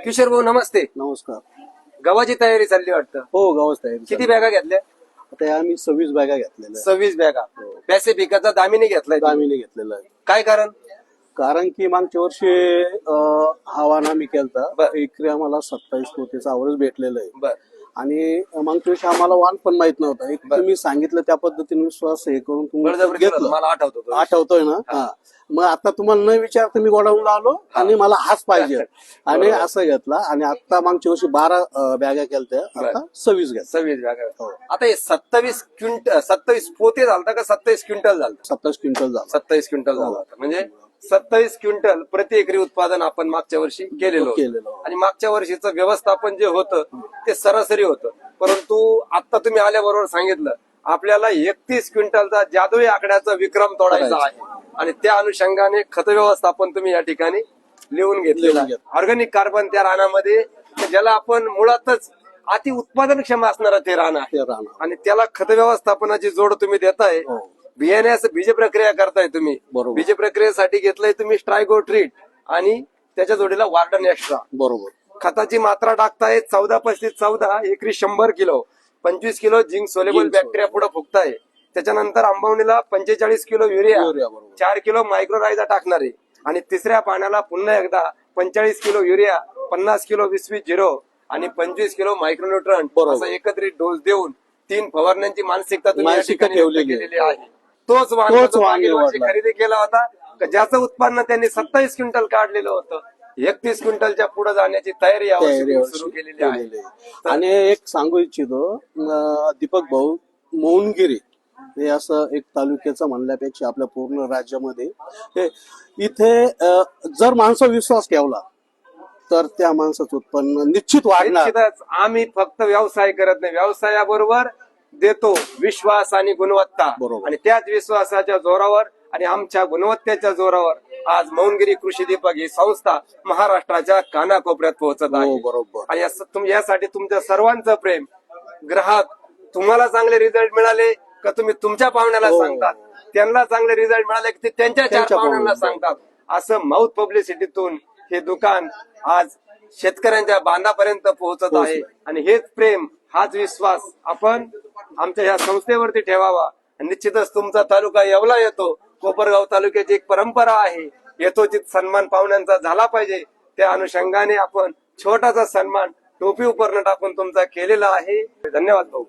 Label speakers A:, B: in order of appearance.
A: किशोर भाऊ नमस्ते.
B: नमस्कार.
A: गव्हाची तयारी चालली वाटतं.
B: हो, गावाच तयारी
A: किती बॅगा घेतल्या?
B: आता आम्ही 26 बॅगा घेतलेल्या
A: 26 बॅगा. पॅसिफिकाचा दामिनी घेतलाय तुम्ही.
B: दामिनी घेतलेला आहे.
A: काय कारण?
B: कारण की मागच्या वर्षी हवाना मी केलता
A: बर.
B: एकरी आम्हाला 27 कोटीचा आवरेज भेटलेला आहे
A: बर
B: आणि मागच्या वर्षी आम्हाला वाण पण माहित नव्हता. एक
A: बर.
B: तुम्ही सांगितलं त्या पद्धतीने विश्वास हे करून तुम्ही
A: बळजबरी केलं होतं,
B: घेतलं.
A: मला आठवतो तो.
B: आठवतोय ना? हा. मग आता तुम्हाला न विचारता मी गोडाऊनला आलो आणि मला हाच पाहिजे आणि
A: बरोबर.
B: असं घेतला आणि आता मागच्या वर्षी 12 बॅगा केलत्या, आता 26 घेतल्या.
A: 26 बॅगा.
B: हो.
A: आता हे 27 पोते झालता का 27 क्विंटल झालं?
B: 27 क्विंटल झाला.
A: 27 क्विंटल झाला होता. म्हणजे 27 क्विंटल प्रति एकरी उत्पादन आपण मागच्या वर्षी केलेलं
B: केलेलं.
A: होतं. आणि मागच्या वर्षीचं व्यवस्थापन जे होतं ते सरासरी होतं. परंतु आता तुम्ही आल्याबरोबर सांगितलं आपल्याला 31 क्विंटलचा जादुई आकड्याचा विक्रम तोडायचा आहे आणि त्या अनुषंगाने खत व्यवस्थापन तुम्ही या ठिकाणी लिहून घेतलेलं आहे. ऑर्गॅनिक कार्बन त्या रानामध्ये ज्याला आपण मुळातच अति उत्पादनक्षम असणारं ते रान आहे आणि त्याला खत व्यवस्थापनाची जोड तुम्ही देताय.
B: हो.
A: बियाण्याचं बीज प्रक्रिया करताय तुम्ही.
B: बरोबर.
A: बीज प्रक्रियेसाठी घेतलंय तुम्ही स्ट्रायगो ट्रीट आणि त्याच्या जोडीला वार्डन एक्स्ट्रा.
B: बरोबर.
A: खताची मात्रा टाकताय 14-35-14 एकरी 100 kilo, 25 kilo zinc soluble bacteria पुढे फुकताय. त्याच्यानंतर आंबवणीला 45 किलो युरिया,
B: बरोबर.
A: 4 किलो मायक्रोरायझा टाकणारे आणि तिसऱ्या पाण्याला पुन्हा एकदा 45 किलो युरिया, 50 किलो 20-20 आणि 25 किलो मायक्रोन्यूट्रंट
B: बरोबर.
A: असं एकत्रित डोस देऊन 3 फवारण्यांची मानसिकता तुम्ही या
B: मानसिकता
A: ठिकाणी व्यक्त
B: ठेवलेली
A: केलेली आहे. तोच वाण मागील वर्षी खरेदी केला होता ज्याचं उत्पन्न त्यांनी 27 क्विंटल काढलेलं होतं. 31 क्विंटलच्या पुढे जाण्याची तयारी यावर्षी सुरू केलेली आहे.
B: आणि एक सांगू इच्छितो, दीपक भाऊ, मोहनगिरी हे असं एक तालुक्याचं म्हणल्यापेक्षा आपल्या पूर्ण राज्यामध्ये इथे जर माणसं विश्वास ठेवला तर त्या माणसाचं उत्पन्न निश्चित वाढणार.
A: निश्चितच आम्ही फक्त व्यवसाय करत नाही, व्यवसायाबरोबर देतो विश्वास आणि गुणवत्ता.
B: बरोबर.
A: आणि त्याच विश्वासाच्या जोरावर आणि आमच्या गुणवत्तेच्या जोरावर आज मोहनगिरी कृषी दीपक ही संस्था महाराष्ट्राच्या कानाकोपऱ्यात पोहोचत आहे.
B: बरोबर.
A: आणि यासाठी तुमच्या सर्वांचं प्रेम. ग्राहक तुम्हाला चांगले रिझल्ट मिळाले का तुम्ही तुमच्या पाहुण्याला सांगतात, त्यांना चांगले रिझल्ट मिळाले की ते त्यांच्या 4 पाहुण्यांना सांगतात. असं माउथ पब्लिसिटीतून हे दुकान आज शेतकऱ्यांच्या बांधापर्यंत पोहोचत आहे. आणि हेच प्रेम, हाच विश्वास आपण आमच्या या संस्थेवरती ठेवावा. निश्चितच तुमचा तालुका येवला येतो. कोपरगाव तालुक्याची एक परंपरा आहे, यथोचित सन्मान पाहुण्यांचा झाला पाहिजे. त्या अनुषंगाने आपण छोटासा सन्मान टोपी उपरणं टाकून तुमचा केलेला आहे. धन्यवाद भाऊ.